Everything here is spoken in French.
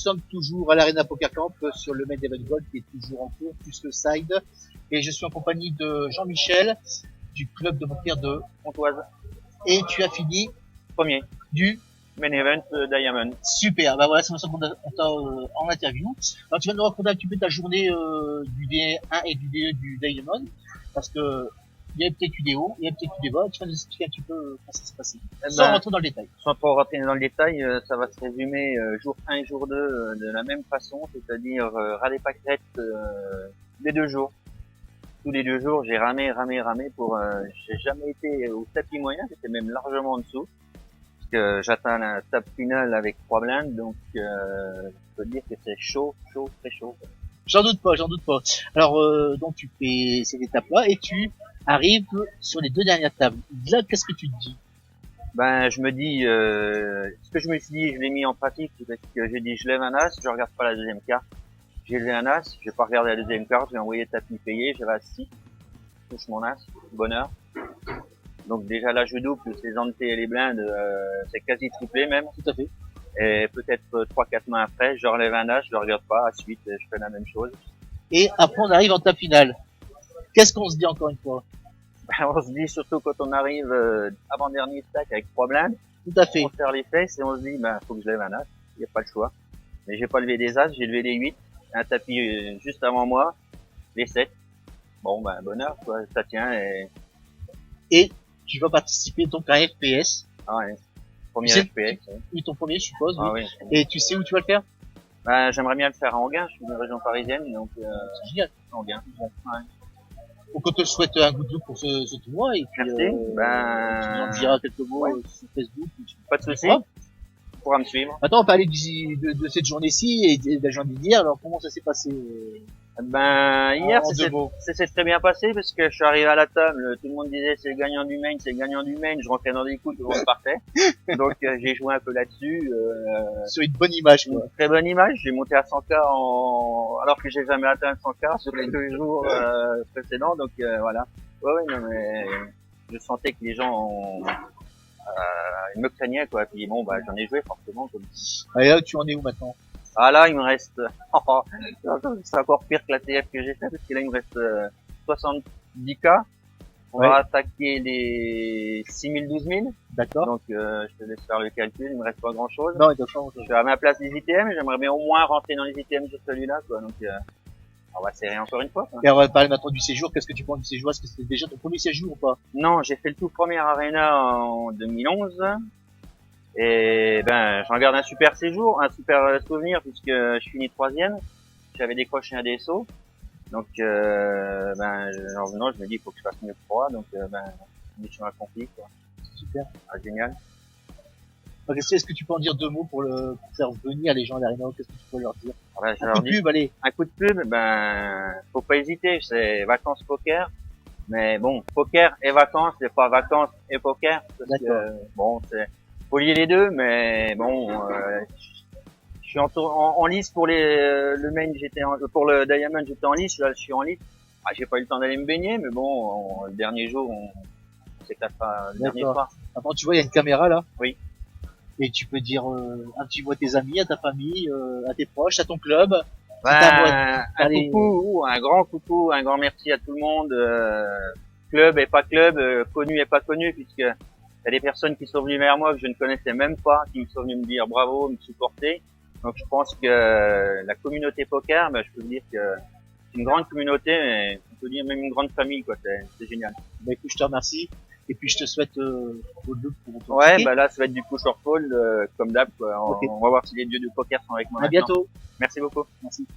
sommes toujours à l'Arena Poker Camp sur le Main Event Gold qui est toujours en cours, plus le side. Et je suis en compagnie de Jean-Michel du club de poker de Pontoise. Et tu as fini Premier. Du Main Event Diamond. Super, bah voilà, c'est pour ça qu'on t'a en interview. Alors tu vas nous raconter un petit peu ta journée du D1 et du DE du Diamond, parce que il y a peut-être eu des hauts, il y a peut-être eu des bas. Tu vas nous expliquer un petit peu comment ça s'est passé, sans rentrer dans le détail. Sans pas rentrer dans le détail, ça va se résumer jour 1 et jour 2 de la même façon, c'est-à-dire râler pâquerette les 2 jours. Tous les 2 jours, j'ai ramé pour... j'ai jamais été au tapis moyen, j'étais même largement en dessous. Parce que j'atteins la table finale avec 3 blindes, donc je peux dire que c'est chaud, très chaud. J'en doute pas. Alors donc tu fais ces étapes-là et tu arrives sur les 2 dernières tables. Là, qu'est-ce que tu te dis? Ben, je me dis, ce que je me suis dit, je l'ai mis en pratique, parce que j'ai dit, je lève un as, je regarde pas la deuxième carte. J'ai levé un as, je vais pas regarder la deuxième carte, je vais envoyer tapis payé, j'avais as 6, touche mon as, bonheur. Donc déjà là, je double, plus les entités et les blindes, c'est quasi triplé même. Tout à fait. Et peut-être 3-4 mains après, je relève un as, je le regarde pas, ensuite je fais la même chose. Et après on arrive en table finale. Qu'est-ce qu'on se dit encore une fois? Ben, on se dit surtout quand on arrive avant-dernier stack avec 3 blindes, tout à fait. On serre les fesses et on se dit, ben faut que je lève un as, il n'y a pas le choix. Mais j'ai pas levé des as, j'ai levé les 8, un tapis juste avant moi, les 7. Bon ben bonheur, quoi, ça tient Et tu vas participer donc à un FPS. Ah ouais. Premier FPS. Oui, ton premier, je suppose. Ah oui. Oui. Et tu sais où tu vas le faire? Ben j'aimerais bien le faire à Anguin, je suis d'une région parisienne, donc c'est génial. Anguin. Ouais. Donc on te souhaite un good luck pour ce tournoi et puis merci. Tu nous en diras quelques mots sur Facebook. Pas de soucis. Tu pourras me suivre. Maintenant on parlait de cette journée-ci et de la journée d'hier. Alors comment ça s'est passé? Ben hier ça s'est très bien passé parce que je suis arrivé à la table, tout le monde disait c'est le gagnant du main, je rentrais dans des coups, tout le monde partait. Donc j'ai joué un peu là-dessus. Sur une bonne image quoi. Une très bonne image, j'ai monté à 100K alors que j'ai jamais atteint 100K sur les 2 jours précédents, donc voilà. Ouais non mais je sentais que les gens ils me craignaient quoi, puis bon bah j'en ai joué forcément comme. Et là tu en es où maintenant? Ah là, il me reste, c'est encore pire que la TF que j'ai fait, parce que là, il me reste 70K. On va attaquer les 6000, 12 000. D'accord. Donc, je te laisse faire le calcul, il me reste pas grand chose. Non, d'accord. Je suis à ma place des ITM, j'aimerais bien au moins rentrer dans les ITM sur celui-là, quoi. Donc, on va serrer encore une fois, quoi. Et on va parler maintenant du séjour. Qu'est-ce que tu penses du séjour? Est-ce que c'était déjà ton premier séjour ou pas? Non, j'ai fait le tout premier Arena en 2011. Et ben, j'en garde un super séjour, un super souvenir puisque je finis 3e. J'avais décroché un DSO. Donc ben en revenant, je me dis il faut que je fasse mieux que 3. Donc ben mission accomplie quoi. Super. Ah, génial. Donc, est-ce que tu peux en dire 2 mots pour faire venir les gens à l'Arena? Qu'est-ce que tu peux leur dire? Ouais, un coup de pub, allez. Un coup de pub, ben faut pas hésiter, c'est vacances poker. Mais bon, poker et vacances, c'est pas vacances et poker. Parce que, bon, faut lier les deux, mais bon, je suis en lice pour le main, pour le Diamond, j'étais en lice, là, je suis en lice. Ah, j'ai pas eu le temps d'aller me baigner, mais bon, le dernier jour, c'est peut-être pas le dernier soir. Maintenant, tu vois, il y a une caméra, là. Oui. Et tu peux dire, un petit mot à tes amis, à ta famille, à tes proches, à ton club. Ben, un grand coucou, un grand merci à tout le monde, club et pas club, connu et pas connu, puisque il y a des personnes qui sont venues vers moi que je ne connaissais même pas, qui me sont venues me dire bravo, me supporter. Donc je pense que la communauté poker, ben, je peux vous dire que c'est une grande communauté, mais on peut dire même une grande famille, quoi. C'est génial. Ben écoute, je te remercie. Et puis je te souhaite good luck pour ton Ouais, bah là ça va être du push or fold comme d'hab, quoi. Okay. On va voir si les dieux du poker sont avec moi. À bientôt. Merci beaucoup. Merci.